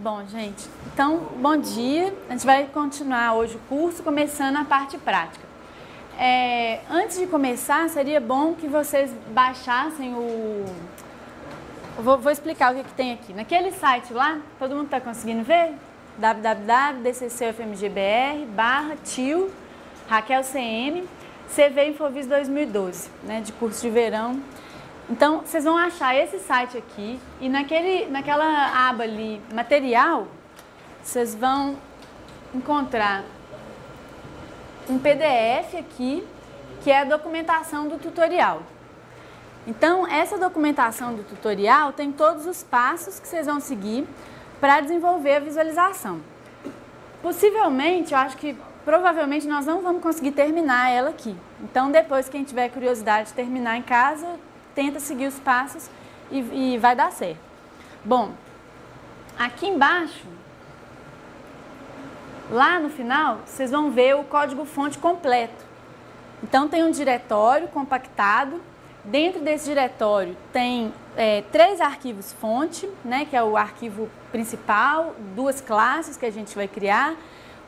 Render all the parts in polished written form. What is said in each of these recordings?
Bom, gente, então, bom dia. A gente vai continuar hoje o curso, começando a parte prática. Antes de começar, seria bom que vocês baixassem o... Vou explicar o que tem aqui. Naquele site lá, todo mundo está conseguindo ver? www.dccufmgbr/tio Raquel CM CV Infovis 2012, né, de curso de verão. Então, vocês vão achar esse site aqui e naquela aba ali, material, vocês vão encontrar um PDF aqui, que é a documentação do tutorial. Então, essa documentação do tutorial tem todos os passos que vocês vão seguir para desenvolver a visualização. Possivelmente, eu acho que provavelmente nós não vamos conseguir terminar ela aqui. Então, depois, quem tiver curiosidade de terminar em casa, tenta seguir os passos e vai dar certo. Bom, aqui embaixo, lá no final, vocês vão ver o código-fonte completo. Então, tem um diretório compactado. Dentro desse diretório tem 3 arquivos fonte, né, que é o arquivo principal, 2 classes que a gente vai criar,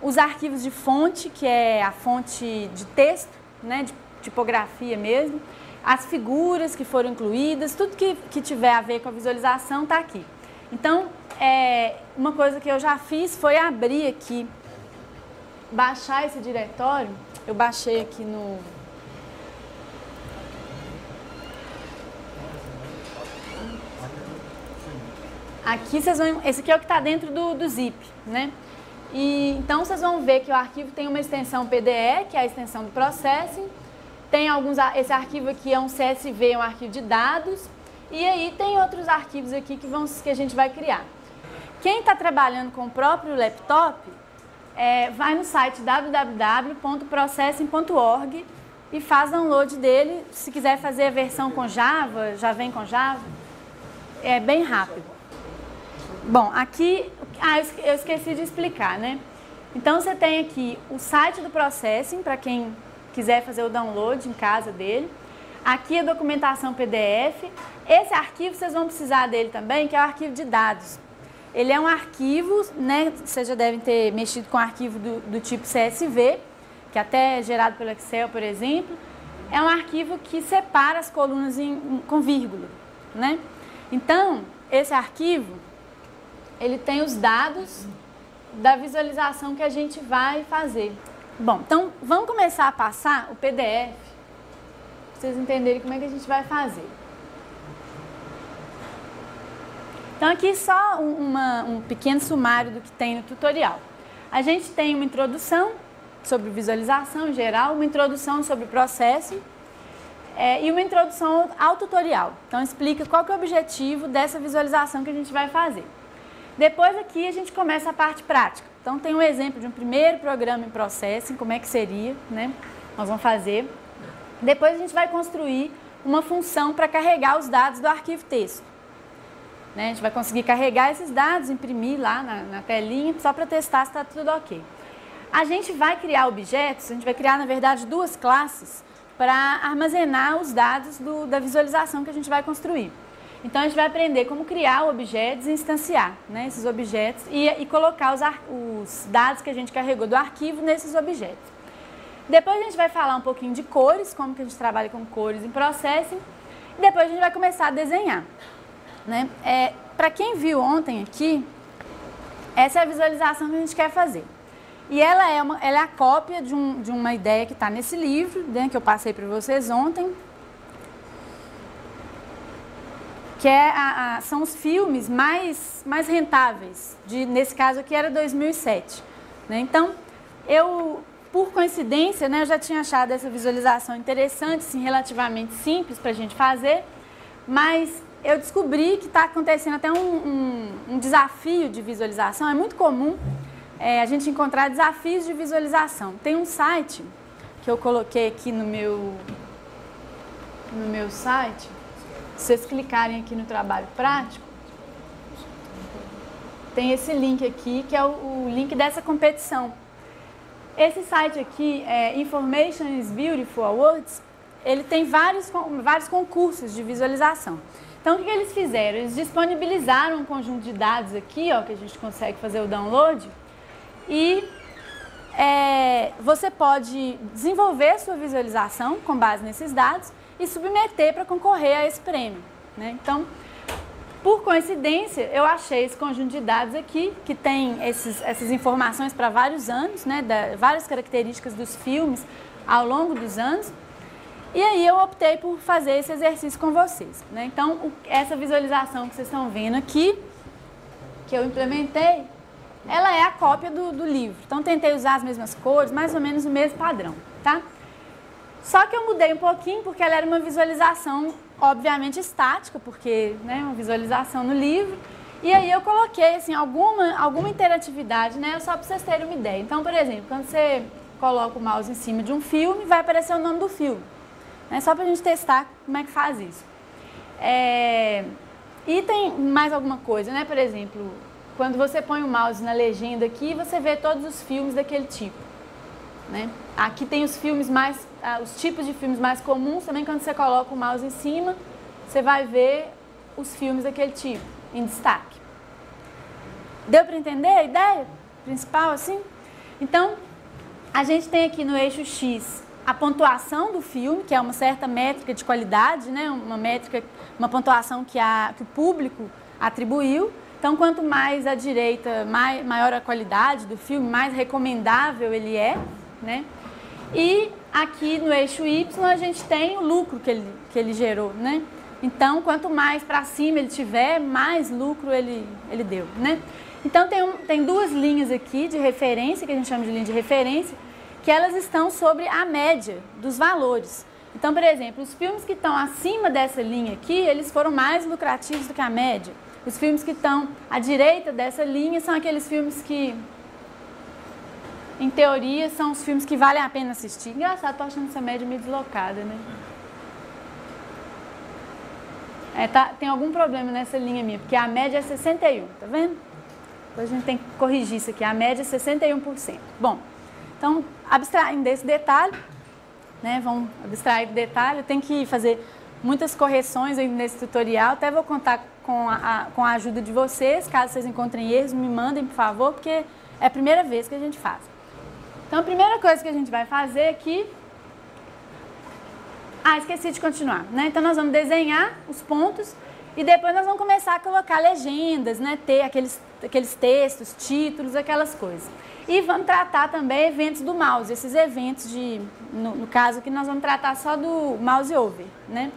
os arquivos de fonte, que é a fonte de texto, né, de tipografia mesmo, as figuras que foram incluídas, tudo que tiver a ver com a visualização está aqui. Então, uma coisa que eu já fiz foi abrir aqui, baixar esse diretório. Eu baixei aqui no... Aqui vocês vão... Esse aqui é o que está dentro do zip, né? Então, vocês vão ver que o arquivo tem uma extensão PDE, que é a extensão do Processing. Tem esse arquivo aqui é um CSV, é um arquivo de dados, e aí tem outros arquivos aqui que a gente vai criar. Quem está trabalhando com o próprio laptop, vai no site www.processing.org e faz download dele. Se quiser fazer a versão com Java, já vem com Java, é bem rápido. Bom, aqui, eu esqueci de explicar, né? Então, você tem aqui o site do Processing, para quem quiser fazer o download em casa dele. Aqui a documentação PDF. Esse arquivo vocês vão precisar dele também, que é o arquivo de dados. Ele é um arquivo, né, vocês já devem ter mexido com arquivo do tipo CSV, que até é gerado pelo Excel, por exemplo. É um arquivo que separa as colunas com vírgula, né? Então, esse arquivo, ele tem os dados da visualização que a gente vai fazer. Bom, então vamos começar a passar o PDF, para vocês entenderem como é que a gente vai fazer. Então aqui só um pequeno sumário do que tem no tutorial. A gente tem uma introdução sobre visualização em geral, uma introdução sobre processo e uma introdução ao tutorial. Então explica qual que é o objetivo dessa visualização que a gente vai fazer. Depois aqui a gente começa a parte prática. Então, tem um exemplo de um primeiro programa em Processing, como é que seria, né? Nós vamos fazer. Depois a gente vai construir uma função para carregar os dados do arquivo texto. Né? A gente vai conseguir carregar esses dados, imprimir lá na telinha, só para testar se está tudo ok. A gente vai criar objetos, a gente vai criar, na verdade, 2 classes para armazenar os dados da visualização que a gente vai construir. Então, a gente vai aprender como criar objetos e instanciar, né, esses objetos e colocar os dados que a gente carregou do arquivo nesses objetos. Depois, a gente vai falar um pouquinho de cores, como que a gente trabalha com cores em Processing. E depois, a gente vai começar a desenhar. Né? Para quem viu ontem aqui, essa é a visualização que a gente quer fazer. E ela é a cópia de uma ideia que está nesse livro, né, que eu passei para vocês ontem, que são os filmes mais rentáveis, nesse caso aqui era 2007. Né? Então, por coincidência, né, eu já tinha achado essa visualização interessante, assim, relativamente simples para a gente fazer, mas eu descobri que está acontecendo até um desafio de visualização. É muito comum a gente encontrar desafios de visualização. Tem um site que eu coloquei aqui no meu site. Se vocês clicarem aqui no trabalho prático, tem esse link aqui, que é o link dessa competição. Esse site aqui, Information is Beautiful Awards, ele tem vários concursos de visualização. Então, o que eles fizeram? Eles disponibilizaram um conjunto de dados aqui, ó, que a gente consegue fazer o download, e você pode desenvolver sua visualização com base nesses dados e submeter para concorrer a esse prêmio. Né? Então, por coincidência, eu achei esse conjunto de dados aqui, que tem essas informações para vários anos, né, várias características dos filmes ao longo dos anos, e aí eu optei por fazer esse exercício com vocês. Né? Então, essa visualização que vocês estão vendo aqui, que eu implementei, ela é a cópia do livro. Então, tentei usar as mesmas cores, mais ou menos o mesmo padrão. Tá? Só que eu mudei um pouquinho, porque ela era uma visualização, obviamente, estática, porque é uma visualização no livro. E aí eu coloquei assim, alguma interatividade, né, só para vocês terem uma ideia. Então, por exemplo, quando você coloca o mouse em cima de um filme, vai aparecer o nome do filme. Né, só para a gente testar como é que faz isso. E tem mais alguma coisa, né? Por exemplo, quando você põe o mouse na legenda aqui, você vê todos os filmes daquele tipo. Né? Aqui tem os tipos de filmes mais comuns, também quando você coloca o mouse em cima, você vai ver os filmes daquele tipo, em destaque. Deu para entender a ideia principal assim? Então, a gente tem aqui no eixo X a pontuação do filme, que é uma certa métrica de qualidade, né? Uma pontuação que o público atribuiu. Então, quanto mais à direita, maior a qualidade do filme, mais recomendável ele é. Né? E aqui no eixo Y a gente tem o lucro que ele gerou, né? Então, quanto mais para cima ele tiver, mais lucro ele deu, né? Então, tem duas linhas aqui de referência, que a gente chama de linha de referência, que elas estão sobre a média dos valores. Então, por exemplo, os filmes que estão acima dessa linha aqui, eles foram mais lucrativos do que a média. Os filmes que estão à direita dessa linha são aqueles filmes que, em teoria, são os filmes que valem a pena assistir. Engraçado, tô achando essa média meio deslocada, né? Tem algum problema nessa linha minha, porque a média é 61, tá vendo? Depois a gente tem que corrigir isso aqui, a média é 61%. Bom, então, abstraindo desse detalhe, né, vamos abstrair do detalhe, eu tenho que fazer muitas correções aí nesse tutorial, até vou contar com a ajuda de vocês, caso vocês encontrem erros, me mandem, por favor, porque é a primeira vez que a gente faz. Então, a primeira coisa que a gente vai fazer aqui... esqueci de continuar, né? Então, nós vamos desenhar os pontos e depois nós vamos começar a colocar legendas, né? Ter aqueles textos, títulos, aquelas coisas. E vamos tratar também eventos do mouse, esses eventos no caso aqui, nós vamos tratar só do mouse over, né?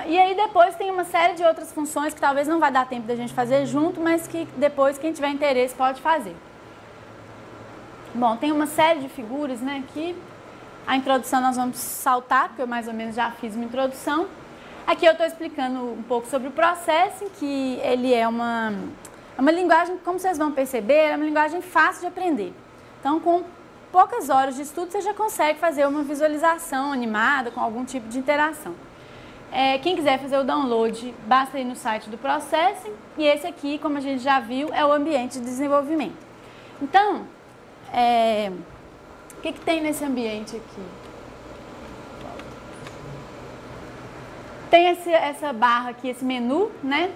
E aí depois tem uma série de outras funções que talvez não vai dar tempo da gente fazer junto, mas que depois quem tiver interesse pode fazer. Bom, tem uma série de figuras, né, aqui. A introdução nós vamos saltar, porque eu mais ou menos já fiz uma introdução. Aqui eu estou explicando um pouco sobre o Processing, que ele é uma linguagem, como vocês vão perceber, é uma linguagem fácil de aprender. Então, com poucas horas de estudo, você já consegue fazer uma visualização animada com algum tipo de interação. Quem quiser fazer o download, basta ir no site do Processing. E esse aqui, como a gente já viu, é o ambiente de desenvolvimento. Então, o que tem nesse ambiente aqui? Tem essa barra aqui, esse menu, né?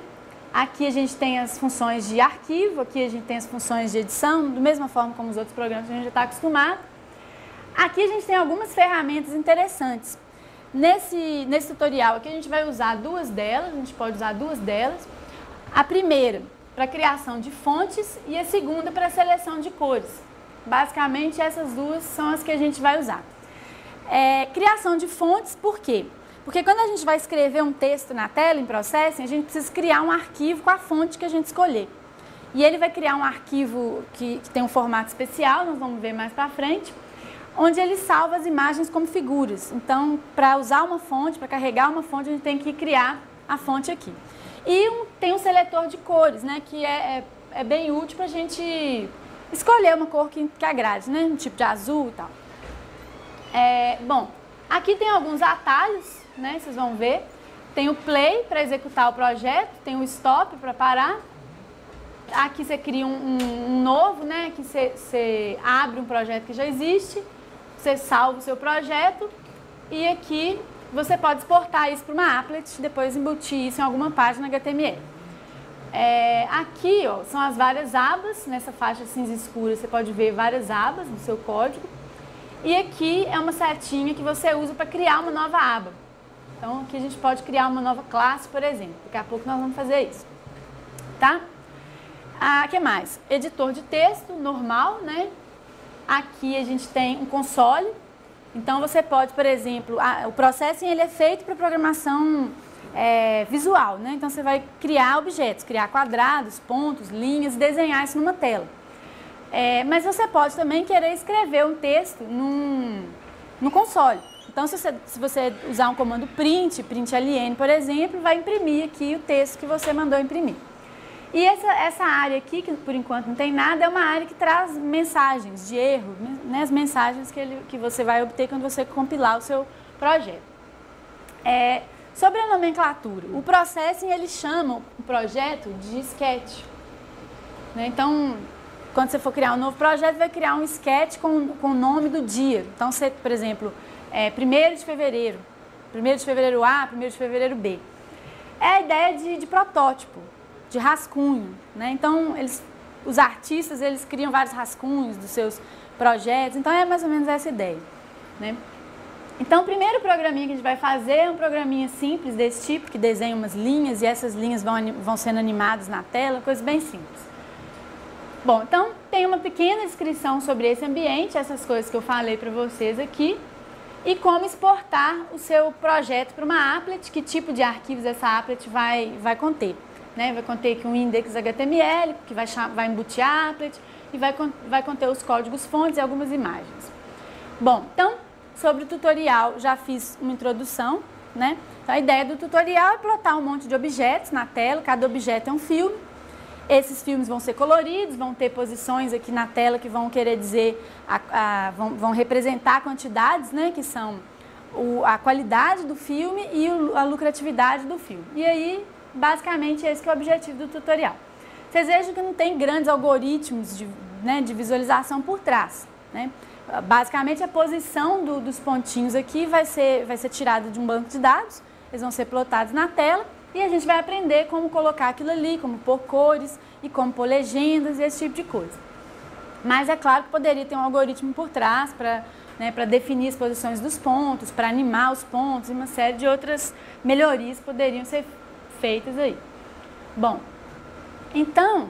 Aqui a gente tem as funções de arquivo, aqui a gente tem as funções de edição, da mesma forma como os outros programas que a gente já está acostumado. Aqui a gente tem algumas ferramentas interessantes. Nesse tutorial aqui a gente vai usar duas delas, a gente pode usar duas delas. A primeira para criação de fontes e a segunda para seleção de cores. Basicamente essas duas são as que a gente vai usar. Criação de fontes, por quê? Porque quando a gente vai escrever um texto na tela, em Processing, a gente precisa criar um arquivo com a fonte que a gente escolher. E ele vai criar um arquivo que tem um formato especial, nós vamos ver mais para frente, onde ele salva as imagens como figuras. Então, para usar uma fonte, para carregar uma fonte, a gente tem que criar a fonte aqui. E tem um seletor de cores, né, que é bem útil para a gente escolher uma cor que agrade, né, um tipo de azul e tal. Bom, aqui tem alguns atalhos, né, vocês vão ver. Tem o play para executar o projeto, tem o stop para parar. Aqui você cria um novo, né, que você abre um projeto que já existe, você salva o seu projeto e aqui você pode exportar isso para uma applet e depois embutir isso em alguma página HTML. Aqui ó, são as várias abas, nessa faixa cinza escura você pode ver várias abas do seu código. E aqui é uma setinha que você usa para criar uma nova aba. Então aqui a gente pode criar uma nova classe, por exemplo. Daqui a pouco nós vamos fazer isso. Tá? O que mais? Editor de texto, normal, né? Aqui a gente tem um console. Então você pode, por exemplo, o Processing ele é feito para programação visual, né? Então você vai criar objetos, criar quadrados, pontos, linhas e desenhar isso numa tela. Mas você pode também querer escrever um texto no console. Então, se você usar um comando print ln, por exemplo, vai imprimir aqui o texto que você mandou imprimir. E essa área aqui, que por enquanto não tem nada, é uma área que traz mensagens de erro, né, as mensagens que você vai obter quando você compilar o seu projeto. Sobre a nomenclatura, o Processing ele chama o projeto de sketch. Né? Então, quando você for criar um novo projeto, vai criar um sketch com o nome do dia. Então, você, por exemplo, 1º de fevereiro, 1º de fevereiro A, 1º de fevereiro B. É a ideia de protótipo, de rascunho. Né? Então, os artistas, eles criam vários rascunhos dos seus projetos. Então, é mais ou menos essa ideia. Né? Então, o primeiro programinha que a gente vai fazer é um programinha simples desse tipo, que desenha umas linhas e essas linhas vão sendo animadas na tela, coisa bem simples. Bom, então tem uma pequena descrição sobre esse ambiente, essas coisas que eu falei para vocês aqui, e como exportar o seu projeto para uma applet, que tipo de arquivos essa applet vai conter. Né? Vai conter aqui um index HTML, que vai embutir a applet, e vai conter os códigos fontes e algumas imagens. Bom, então, sobre o tutorial, já fiz uma introdução, né? Então, a ideia do tutorial é plotar um monte de objetos na tela, cada objeto é um filme. Esses filmes vão ser coloridos, vão ter posições aqui na tela que vão querer dizer, vão representar quantidades, né? Que são a qualidade do filme e a lucratividade do filme. E aí, basicamente, esse que é o objetivo do tutorial. Vocês vejam que não tem grandes algoritmos de visualização por trás, né? Basicamente, a posição dos pontinhos aqui vai ser tirada de um banco de dados, eles vão ser plotados na tela e a gente vai aprender como colocar aquilo ali, como pôr cores e como pôr legendas e esse tipo de coisa. Mas é claro que poderia ter um algoritmo por trás para definir as posições dos pontos, para animar os pontos e uma série de outras melhorias que poderiam ser feitas aí. Bom, então,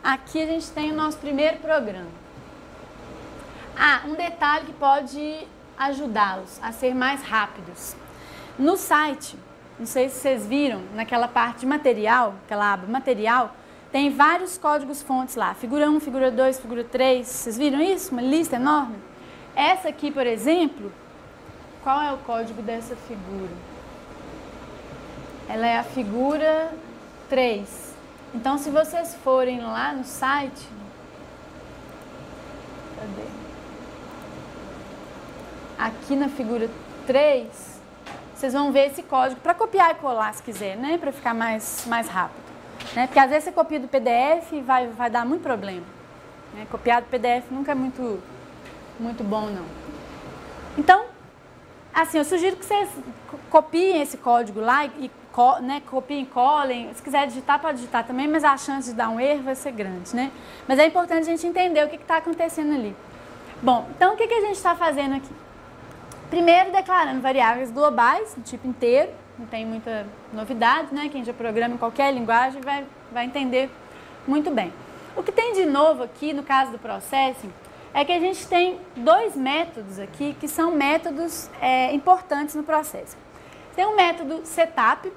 aqui a gente tem o nosso primeiro programa. Um detalhe que pode ajudá-los a ser mais rápidos. No site, não sei se vocês viram, naquela parte de material, aquela aba material, tem vários códigos fontes lá. Figura 1, figura 2, figura 3. Vocês viram isso? Uma lista enorme. Essa aqui, por exemplo, qual é o código dessa figura? Ela é a figura 3. Então, se vocês forem lá no site... Cadê? Aqui na figura 3, vocês vão ver esse código para copiar e colar se quiser, né? Para ficar mais rápido. Né? Porque às vezes você copia do PDF e vai dar muito problema. Né? Copiar do PDF nunca é muito bom, não. Então, assim, eu sugiro que vocês copiem esse código lá e copiem e colem. Se quiser digitar, pode digitar também, mas a chance de dar um erro vai ser grande, né? Mas é importante a gente entender o que está acontecendo ali. Bom, então o que a gente está fazendo aqui? Primeiro, declarando variáveis globais, do tipo inteiro, não tem muita novidade, né? Quem já programa em qualquer linguagem vai entender muito bem. O que tem de novo aqui, no caso do Processing, é que a gente tem dois métodos aqui, que são métodos importantes no Processing. Tem um método setup,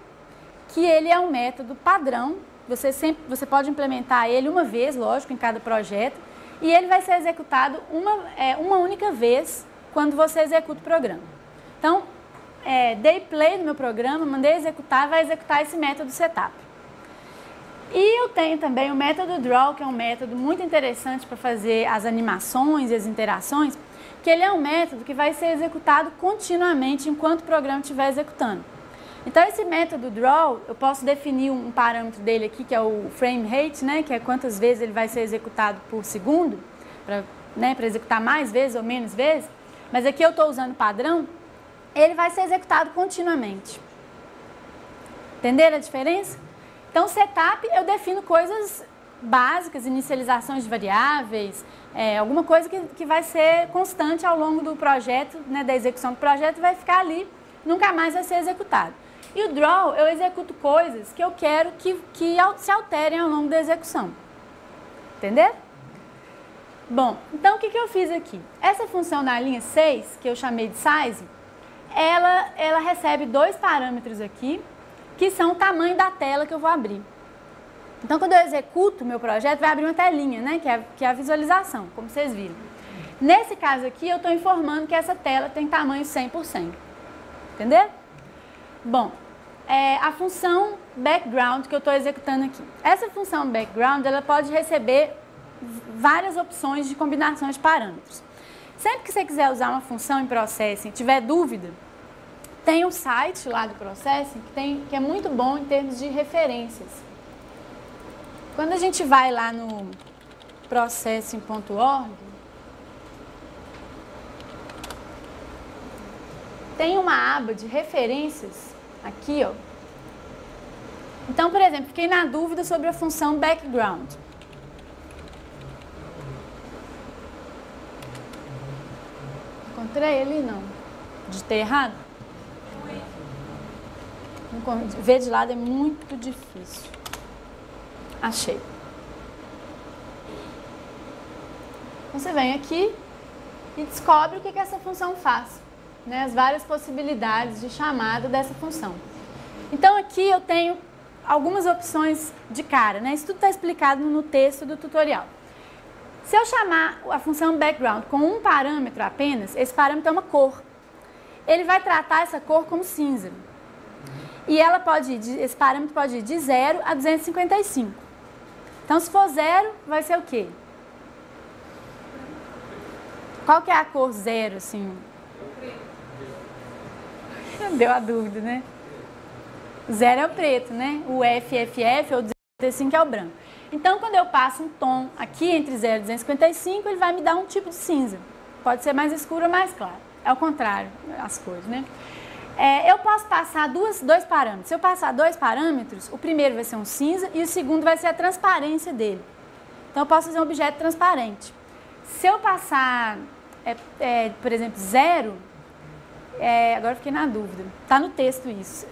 que ele é um método padrão. Você pode implementar ele uma vez, lógico, em cada projeto, e ele vai ser executado uma única vez quando você executa o programa. Então, dei play no meu programa, mandei executar, vai executar esse método setup. E eu tenho também o método draw, que é um método muito interessante para fazer as animações e as interações, que ele é um método que vai ser executado continuamente enquanto o programa estiver executando. Então, esse método draw, eu posso definir um parâmetro dele aqui, que é o frame rate, né, que é quantas vezes ele vai ser executado por segundo, para executar mais vezes ou menos vezes, mas aqui eu estou usando padrão, ele vai ser executado continuamente. Entenderam a diferença? Então, setup, eu defino coisas básicas, inicializações de variáveis, alguma coisa que vai ser constante ao longo do projeto, né, da execução do projeto, vai ficar ali, nunca mais vai ser executado. E o draw, eu executo coisas que eu quero que se alterem ao longo da execução. Entendeu? Bom, então o que eu fiz aqui? Essa função na linha 6, que eu chamei de size, ela recebe dois parâmetros aqui, que são o tamanho da tela que eu vou abrir. Então, quando eu executo o meu projeto, vai abrir uma telinha, né, que é a visualização, como vocês viram. Nesse caso aqui, eu estou informando que essa tela tem tamanho 100%. Entendeu? Bom, a função background que eu estou executando aqui. Essa função background, ela pode receber várias opções de combinações de parâmetros. Sempre que você quiser usar uma função em Processing e tiver dúvida, tem um site lá do Processing que é muito bom em termos de referências. Quando a gente vai lá no processing.org, tem uma aba de referências aqui, ó. Então, por exemplo, fiquei na dúvida sobre a função background. Encontrei ele? Não. Digitei errado? Ver de lado é muito difícil. Achei. Você vem aqui e descobre o que essa função faz, né? As várias possibilidades de chamada dessa função. Então aqui eu tenho algumas opções de cara, né? Isso tudo está explicado no texto do tutorial. Se eu chamar a função background com um parâmetro apenas, esse parâmetro é uma cor. Ele vai tratar essa cor como cinza. E esse parâmetro pode ir de 0 a 255. Então, se for 0, vai ser o quê? Qual que é a cor 0, assim? Deu a dúvida, né? 0 é o preto, né? O FFF ou 255 é o branco. Então, quando eu passo um tom aqui entre 0 e 255, ele vai me dar um tipo de cinza. Pode ser mais escuro ou mais claro. É o contrário, as cores, né? Eu posso passar dois parâmetros. Se eu passar dois parâmetros, o primeiro vai ser um cinza e o segundo vai ser a transparência dele. Então, eu posso fazer um objeto transparente. Se eu passar, por exemplo, 0, agora eu fiquei na dúvida. Está no texto isso.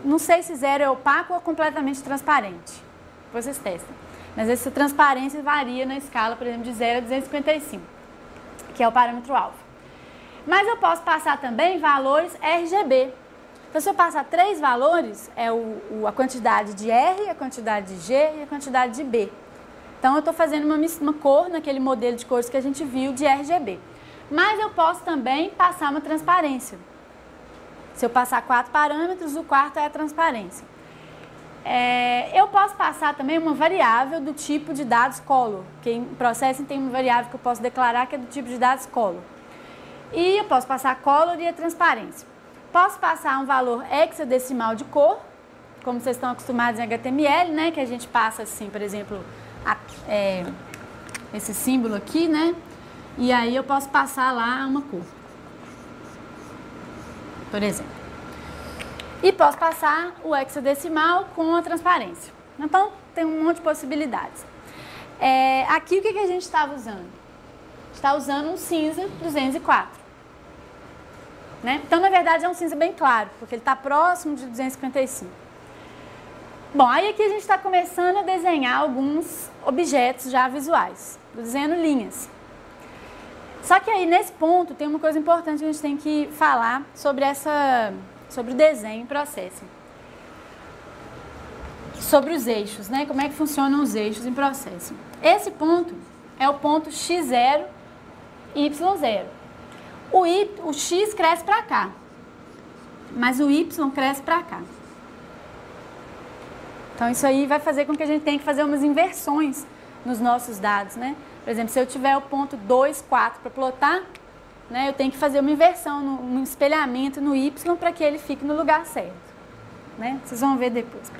Não sei se 0 é opaco ou completamente transparente. Depois vocês testam. Mas essa transparência varia na escala, por exemplo, de 0 a 255, que é o parâmetro alfa. Mas eu posso passar também valores RGB. Então, se eu passar 3 valores, a quantidade de R, a quantidade de G e a quantidade de B. Então, eu estou fazendo uma cor naquele modelo de cores que a gente viu de RGB. Mas eu posso também passar uma transparência. Se eu passar 4 parâmetros, o quarto é a transparência. Eu posso passar também uma variável do tipo de dados color, porque em Processing tem uma variável que eu posso declarar que é do tipo de dados color. E eu posso passar color e a transparência. Posso passar um valor hexadecimal de cor, como vocês estão acostumados em HTML, né? Que a gente passa assim, por exemplo, esse símbolo aqui, né? E aí eu posso passar lá uma cor, por exemplo. E posso passar o hexadecimal com a transparência. Então, tem um monte de possibilidades. Aqui, o que a gente estava usando? Está usando um cinza 204. Né? Então, na verdade, é um cinza bem claro, porque ele está próximo de 255. Bom, aí aqui a gente está começando a desenhar alguns objetos já visuais. Estou desenhando linhas. Só que aí, nesse ponto, tem uma coisa importante que a gente tem que falar sobre sobre o desenho em Processing. Sobre os eixos, né? Como é que funcionam os eixos em Processing. Esse ponto é o ponto x0, y0. O x cresce para cá, mas o y cresce para cá. Então, isso aí vai fazer com que a gente tenha que fazer umas inversões nos nossos dados, né? Por exemplo, se eu tiver o ponto 2, 4 para plotar, né, eu tenho que fazer uma inversão, um espelhamento no y para que ele fique no lugar certo, né? Vocês vão ver depois.